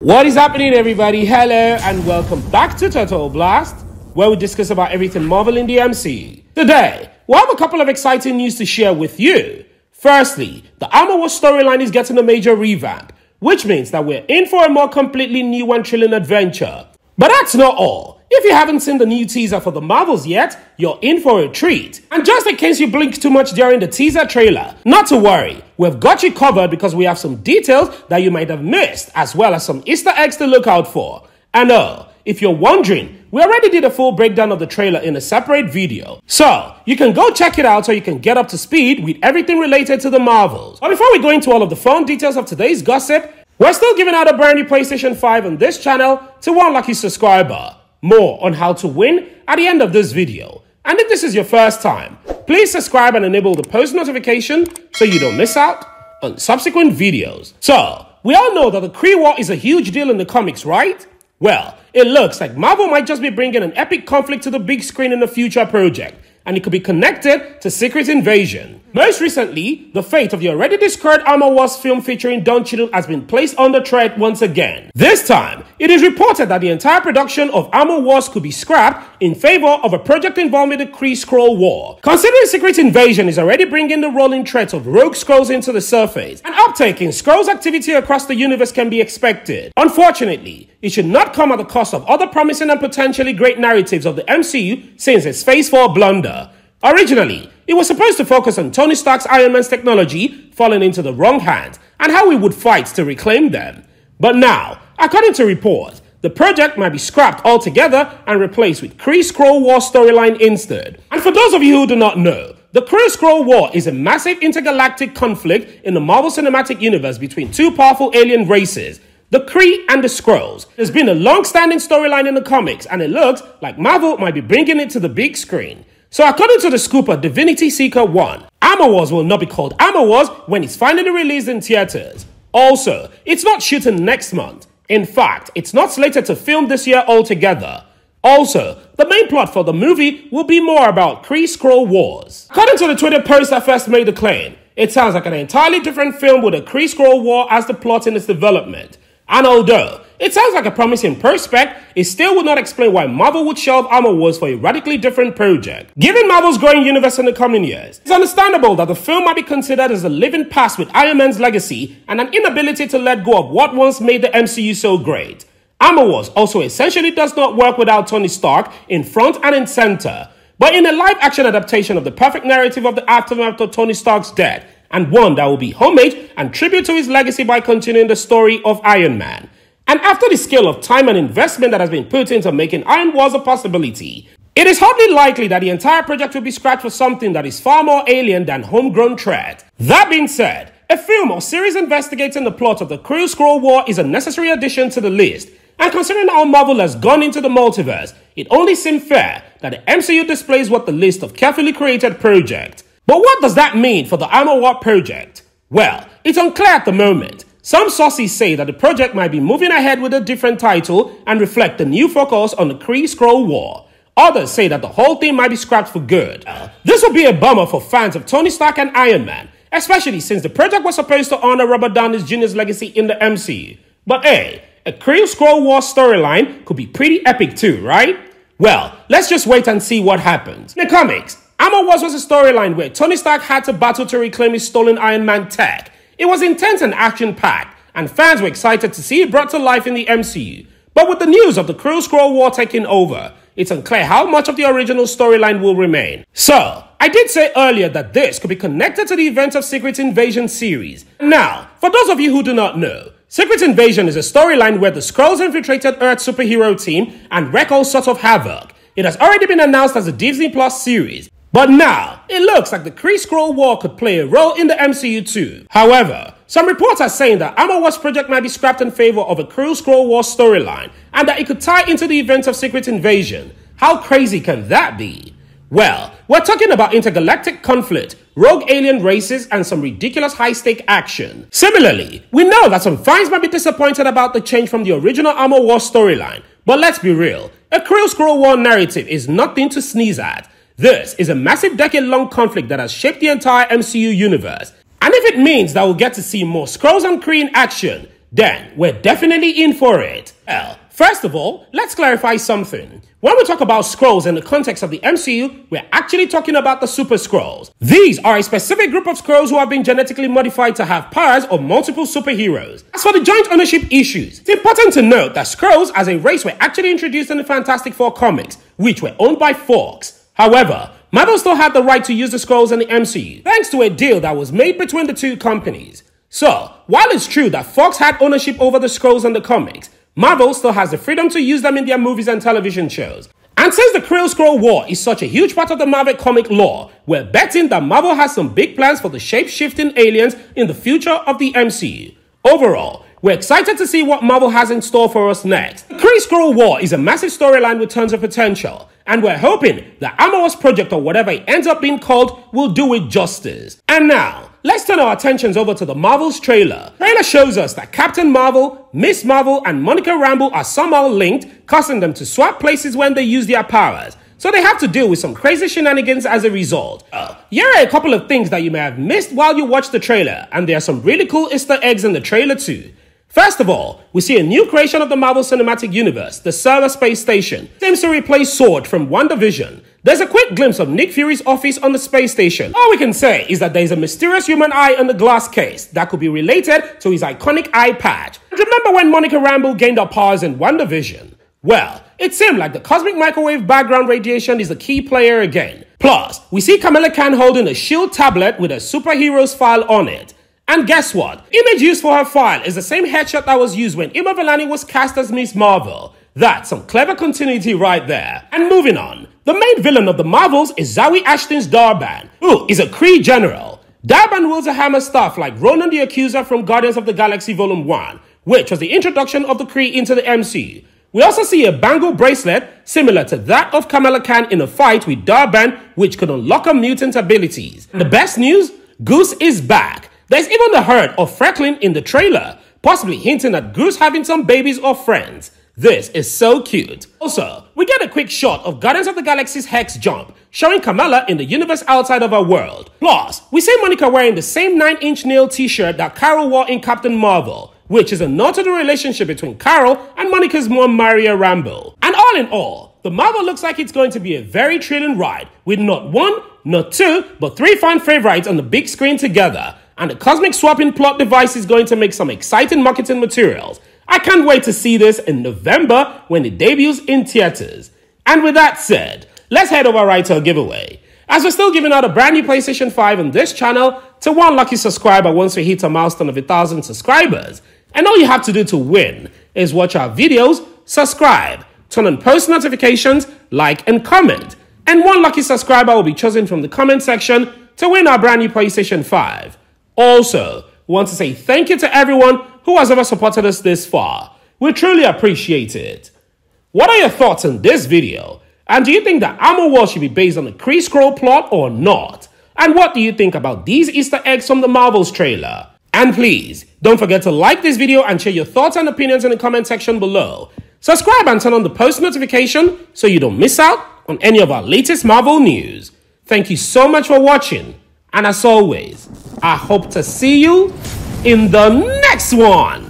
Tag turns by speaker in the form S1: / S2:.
S1: What is happening, everybody? Hello and welcome back to Total Blast, where we discuss about everything Marvel in the MCU. Today, we have a couple of exciting news to share with you. Firstly, the Armor Wars storyline is getting a major revamp, which means that we're in for a more completely new and thrilling adventure. But that's not all. If you haven't seen the new teaser for the Marvels yet, you're in for a treat. And just in case you blinked too much during the teaser trailer, not to worry, we've got you covered because we have some details that you might have missed, as well as some Easter eggs to look out for. And if you're wondering, we already did a full breakdown of the trailer in a separate video. So, you can go check it out so you can get up to speed with everything related to the Marvels. But before we go into all of the fun details of today's gossip, we're still giving out a brand new PlayStation 5 on this channel to one lucky subscriber. More on how to win at the end of this video. And if this is your first time, please subscribe and enable the post notification so you don't miss out on subsequent videos. So, we all know that the Kree War is a huge deal in the comics, right? Well, it looks like Marvel might just be bringing an epic conflict to the big screen in a future project, and it could be connected to Secret Invasion. Most recently, the fate of the already discarded Armor Wars film featuring Don Cheadle has been placed under threat once again. This time, it is reported that the entire production of Armor Wars could be scrapped in favor of a project involving the Kree-Skrull War. Considering Secret Invasion is already bringing the rolling threat of rogue Skrulls into the surface, an uptake in Skrulls activity across the universe can be expected. Unfortunately, it should not come at the cost of other promising and potentially great narratives of the MCU since its Phase 4 blunder. Originally, it was supposed to focus on Tony Stark's Iron Man's technology falling into the wrong hands and how he would fight to reclaim them. But now, according to reports, the project might be scrapped altogether and replaced with Kree-Skrull War storyline instead. And for those of you who do not know, the Kree-Skrull War is a massive intergalactic conflict in the Marvel Cinematic Universe between two powerful alien races, the Kree and the Skrulls. There's been a long-standing storyline in the comics, and it looks like Marvel might be bringing it to the big screen. So according to the scooper Divinity Seeker 1, Armor Wars will not be called Armor Wars when it's finally released in theaters. Also, it's not shooting next month. In fact, it's not slated to film this year altogether. Also, the main plot for the movie will be more about Kree-Skrull Wars. According to the Twitter post that first made the claim, it sounds like an entirely different film with a Kree-Skrull War as the plot in its development. And although it sounds like a promising prospect, it still would not explain why Marvel would shelve Armor Wars for a radically different project. Given Marvel's growing universe in the coming years, it's understandable that the film might be considered as a living past with Iron Man's legacy and an inability to let go of what once made the MCU so great. Armor Wars also essentially does not work without Tony Stark in front and in center. But in a live-action adaptation of the perfect narrative of the aftermath of Tony Stark's death, and one that will be homage and tribute to his legacy by continuing the story of Iron Man. And after the scale of time and investment that has been put into making Iron Wars a possibility, it is hardly likely that the entire project will be scrapped for something that is far more alien than homegrown threat. That being said, a film or series investigating the plot of the Kree-Skrull War is a necessary addition to the list. And considering how Marvel has gone into the multiverse, it only seemed fair that the MCU displays what the list of carefully created projects. But what does that mean for the Armor War project? Well, it's unclear at the moment. Some sources say that the project might be moving ahead with a different title and reflect the new focus on the Kree-Skrull War. Others say that the whole thing might be scrapped for good. This would be a bummer for fans of Tony Stark and Iron Man, especially since the project was supposed to honor Robert Downey Jr.'s legacy in the MCU. But hey, a Kree-Skrull War storyline could be pretty epic too, right? Well, let's just wait and see what happens. In the comics, Armor Wars was a storyline where Tony Stark had to battle to reclaim his stolen Iron Man tech. It was intense and action-packed, and fans were excited to see it brought to life in the MCU. But with the news of the Kree-Skrull War taking over, it's unclear how much of the original storyline will remain. So, I did say earlier that this could be connected to the events of Secret Invasion series. Now, for those of you who do not know, Secret Invasion is a storyline where the Skrulls infiltrated Earth's superhero team and wreak all sorts of havoc. It has already been announced as a Disney Plus series. But now, it looks like the Kree-Skrull War could play a role in the MCU too. However, some reports are saying that Armor Wars project might be scrapped in favor of a Kree-Skrull War storyline, and that it could tie into the events of Secret Invasion. How crazy can that be? Well, we're talking about intergalactic conflict, rogue alien races, and some ridiculous high-stake action. Similarly, we know that some fans might be disappointed about the change from the original Armor Wars storyline, but let's be real, a Kree-Skrull War narrative is nothing to sneeze at. This is a massive decade-long conflict that has shaped the entire MCU universe. And if it means that we'll get to see more Skrulls and Kree in action, then we're definitely in for it. Well, first of all, let's clarify something. When we talk about Skrulls in the context of the MCU, we're actually talking about the Super Skrulls. These are a specific group of Skrulls who have been genetically modified to have powers of multiple superheroes. As for the joint ownership issues, it's important to note that Skrulls as a race were actually introduced in the Fantastic Four comics, which were owned by Fox. However, Marvel still had the right to use the Skrulls in the MCU, thanks to a deal that was made between the two companies. So, while it's true that Fox had ownership over the Skrulls in the comics, Marvel still has the freedom to use them in their movies and television shows. And since the Kree-Skrull War is such a huge part of the Marvel comic lore, we're betting that Marvel has some big plans for the shape-shifting aliens in the future of the MCU. Overall, we're excited to see what Marvel has in store for us next. The Kree-Skrull War is a massive storyline with tons of potential, and we're hoping the Armor Wars project, or whatever it ends up being called, will do it justice. And now, let's turn our attentions over to the Marvel's trailer. The trailer shows us that Captain Marvel, Miss Marvel, and Monica Rambeau are somehow linked, causing them to swap places when they use their powers. So they have to deal with some crazy shenanigans as a result. Here are a couple of things that you may have missed while you watch the trailer, and there are some really cool Easter eggs in the trailer too. First of all, we see a new creation of the Marvel Cinematic Universe, the Server Space Station. Seems to replace SWORD from WandaVision. There's a quick glimpse of Nick Fury's office on the space station. All we can say is that there's a mysterious human eye in the glass case that could be related to his iconic eye patch. Remember when Monica Rambeau gained her powers in WandaVision? Well, it seemed like the cosmic microwave background radiation is the key player again. Plus, we see Kamala Khan holding a SHIELD tablet with a superhero's file on it. And guess what? The image used for her file is the same headshot that was used when Ima Vellani was cast as Miss Marvel. That's some clever continuity right there. And moving on, the main villain of the Marvels is Zawe Ashton's Darban, who is a Kree general. Darban wields a hammer staff like Ronan the Accuser from Guardians of the Galaxy Volume 1, which was the introduction of the Kree into the MCU. We also see a bangle bracelet similar to that of Kamala Khan in a fight with Darban, which could unlock her mutant abilities. And the best news? Goose is back. There's even the herd of Franklin in the trailer, possibly hinting at Goose having some babies or friends. This is so cute. Also, we get a quick shot of Guardians of the Galaxy's Hex Jump, showing Kamala in the universe outside of her world. Plus, we see Monica wearing the same 9-inch nail t-shirt that Carol wore in Captain Marvel, which is a nod to the relationship between Carol and Monica's mom, Maria Rambeau. And all in all, the Marvel looks like it's going to be a very thrilling ride, with not one, not two, but 3 fan favorites on the big screen together. And the cosmic swapping plot device is going to make some exciting marketing materials. I can't wait to see this in November when it debuts in theaters. And with that said, let's head over right to our giveaway. As we're still giving out a brand new PlayStation 5 on this channel to one lucky subscriber once we hit a milestone of 1,000 subscribers. And all you have to do to win is watch our videos, subscribe, turn on post notifications, like and comment. And one lucky subscriber will be chosen from the comment section to win our brand new PlayStation 5. Also, we want to say thank you to everyone who has ever supported us this far. We truly appreciate it. What are your thoughts on this video? And do you think that Armor Wars should be based on the Kree-Skrull plot or not? And what do you think about these Easter eggs from the Marvels trailer? And please, don't forget to like this video and share your thoughts and opinions in the comment section below. Subscribe and turn on the post notification so you don't miss out on any of our latest Marvel news. Thank you so much for watching. And as always, I hope to see you in the next one.